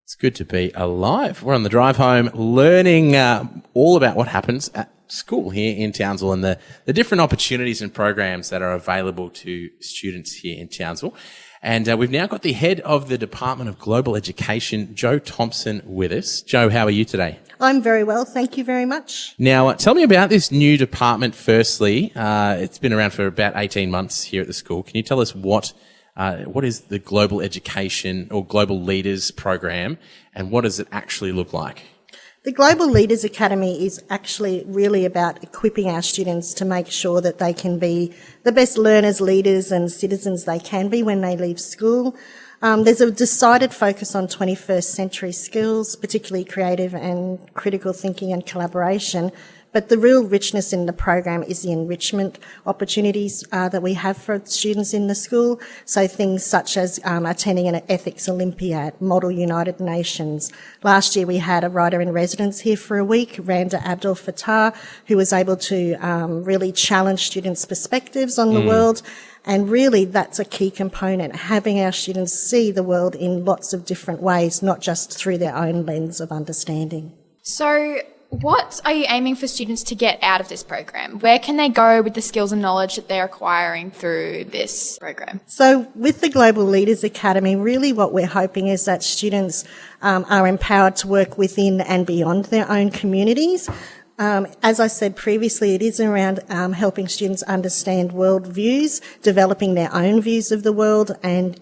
It's good to be alive. We're on the drive home learning all about what happens at school here in Townsville and the different opportunities and programs that are available to students here in Townsville. And we've now got the head of the Department of Global Education, Jo Thompson, with us. Jo, how are you today? I'm very well, thank you very much. Now, tell me about this new department firstly. It's been around for about 18 months here at the school. Can you tell us what is the Global Education or Global Leaders program, and what does it actually look like? The Global Leaders Academy is actually really about equipping our students to make sure that they can be the best learners, leaders and citizens they can be when they leave school. There's a decided focus on 21st century skills, particularly creative and critical thinking and collaboration. But the real richness in the program is the enrichment opportunities that we have for students in the school. So things such as attending an ethics Olympiad, Model United Nations. Last year we had a writer in residence here for a week, Randa Abdel Fattah, who was able to really challenge students' perspectives on the world. And really that's a key component, having our students see the world in lots of different ways, not just through their own lens of understanding. So what are you aiming for students to get out of this program? Where can they go with the skills and knowledge that they're acquiring through this program? So with the Global Leaders Academy, really what we're hoping is that students are empowered to work within and beyond their own communities. As I said previously, it is around helping students understand world views, developing their own views of the world, and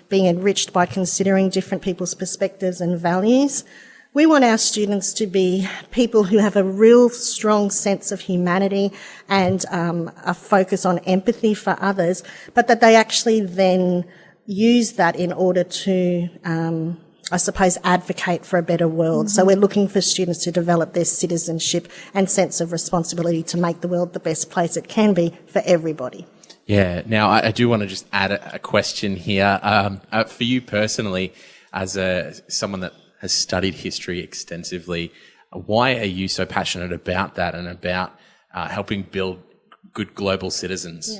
being enriched by considering different people's perspectives and values. We want our students to be people who have a real strong sense of humanity and a focus on empathy for others, but that they actually then use that in order to advocate for a better world. Mm-hmm. So we're looking for students to develop their citizenship and sense of responsibility to make the world the best place it can be for everybody. Yeah. Now, I do want to just add a question here. For you personally, as someone that has studied history extensively, why are you so passionate about that and about helping build good global citizens? Yeah.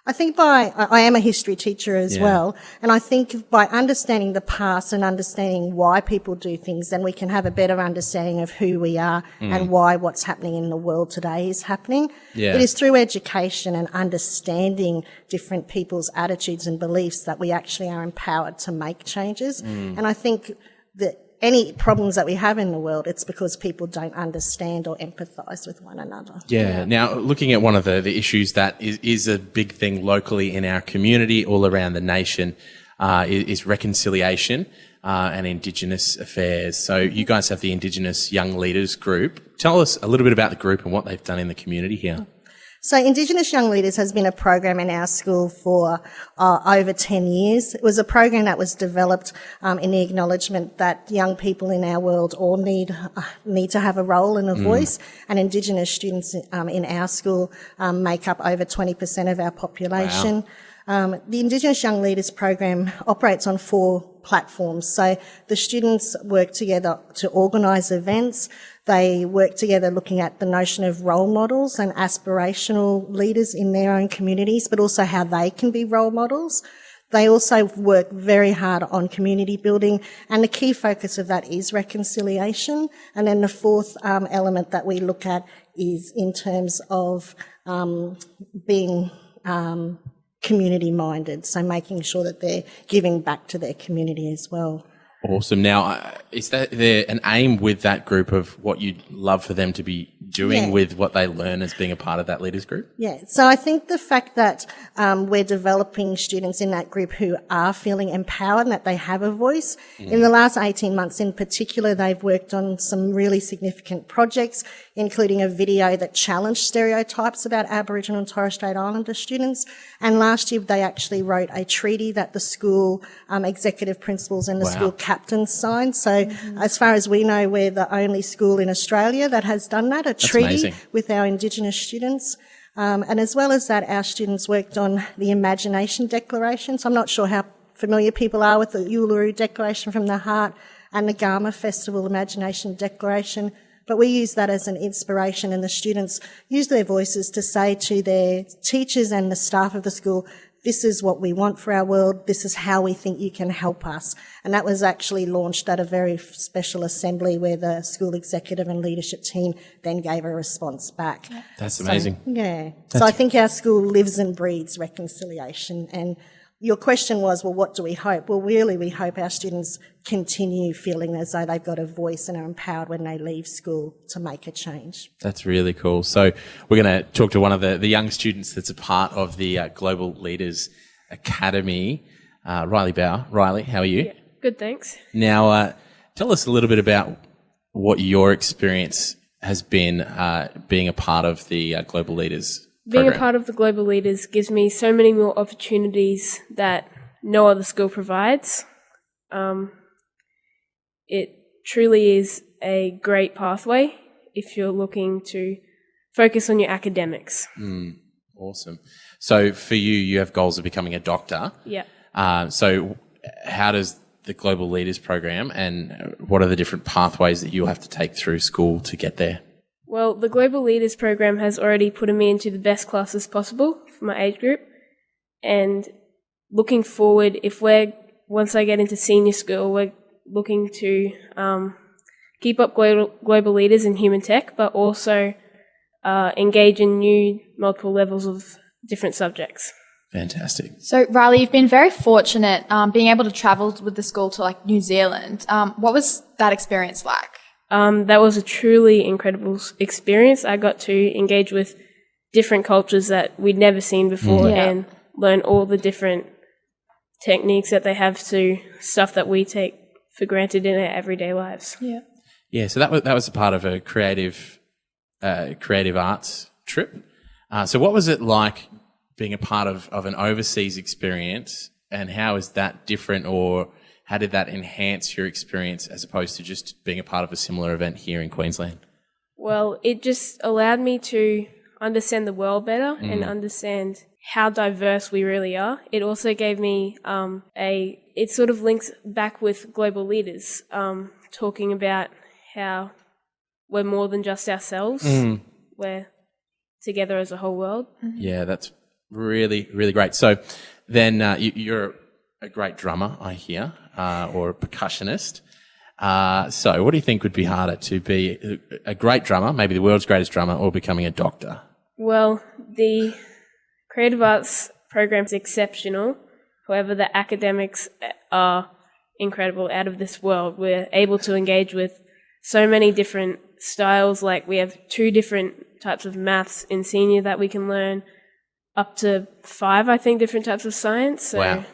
I think I am a history teacher as well, and I think by understanding the past and understanding why people do things, then we can have a better understanding of who we are and why what's happening in the world today is happening. Yeah. It is through education and understanding different people's attitudes and beliefs that we actually are empowered to make changes. And I think that any problems that we have in the world, it's because people don't understand or empathise with one another. Yeah. Now, looking at one of the issues that is a big thing locally in our community, all around the nation, is reconciliation and Indigenous affairs. So you guys have the Indigenous Young Leaders Group. Tell us a little bit about the group and what they've done in the community here. So Indigenous Young Leaders has been a program in our school for over 10 years. It was a program that was developed in the acknowledgement that young people in our world all need to have a role and a voice, and Indigenous students in our school make up over 20% of our population. Wow. The Indigenous Young Leaders program operates on 4 platforms. So the students work together to organise events. They work together looking at the notion of role models and aspirational leaders in their own communities, but also how they can be role models. They also work very hard on community building, and the key focus of that is reconciliation. And then the 4th element that we look at is in terms of being community minded, so making sure that they're giving back to their community as well. Awesome. Now, is there an aim with that group of what you'd love for them to be doing with what they learn as being a part of that leaders group? Yeah. So I think the fact that we're developing students in that group who are feeling empowered and that they have a voice. In the last 18 months in particular, they've worked on some really significant projects, including a video that challenged stereotypes about Aboriginal and Torres Strait Islander students. And last year they actually wrote a treaty that the school executive principals and the school captains signed. So as far as we know, we're the only school in Australia that has done that, a treaty with our Indigenous students. And as well as that, our students worked on the Imagination Declaration. So I'm not sure how familiar people are with the Uluru Declaration from the Heart and the Garma Festival Imagination Declaration. But we use that as an inspiration, and the students use their voices to say to their teachers and the staff of the school, this is what we want for our world, this is how we think you can help us. And that was actually launched at a very special assembly where the school executive and leadership team then gave a response back. That's amazing. So I think our school lives and breathes reconciliation. And your question was, well, what do we hope? Well, really, we hope our students continue feeling as though they've got a voice and are empowered when they leave school to make a change. That's really cool. So we're going to talk to one of the young students that's a part of the Global Leaders Academy, Riley Bauer. Riley, how are you? Yeah, good, thanks. Now, tell us a little bit about what your experience has been being a part of the Global Leaders Being program. a part of the Global Leaders gives me so many more opportunities that no other school provides. It truly is a great pathway if you're looking to focus on your academics. Awesome. So for you, you have goals of becoming a doctor. Yeah. So how does the Global Leaders program and what are the different pathways that you'll have to take through school to get there? Well, the Global Leaders program has already put me into the best classes possible for my age group. And looking forward, once I get into senior school, we're looking to keep up global leaders in human tech, but also engage in new multiple levels of different subjects. Fantastic. So, Riley, you've been very fortunate being able to travel with the school to like New Zealand. What was that experience like? That was a truly incredible experience. I got to engage with different cultures that we'd never seen before and learn all the different techniques that they have to stuff that we take for granted in our everyday lives. Yeah. Yeah, so that was a part of a creative arts trip. So what was it like being a part of an overseas experience, and how is that different, or how did that enhance your experience as opposed to just being a part of a similar event here in Queensland? Well, it just allowed me to understand the world better and understand how diverse we really are. It also gave me it sort of links back with Global Leaders, talking about how we're more than just ourselves. We're together as a whole world. Yeah, that's really, really great. So then you're a great drummer, I hear, or a percussionist. So what do you think would be harder, to be a great drummer, maybe the world's greatest drummer, or becoming a doctor? Well, the creative arts program's exceptional. However, the academics are incredible, out of this world. We're able to engage with so many different styles. Like, we have 2 different types of maths in senior that we can learn, up to 5, I think, different types of science. So Wow.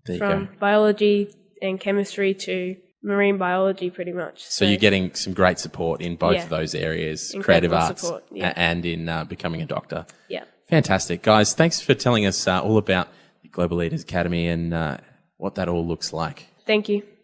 There you from go. biology and chemistry to marine biology, pretty much. So you're getting some great support in both of those areas, creative Incredible arts support, and in becoming a doctor. Yeah. Fantastic. Guys, thanks for telling us all about the Global Leaders Academy and what that all looks like. Thank you.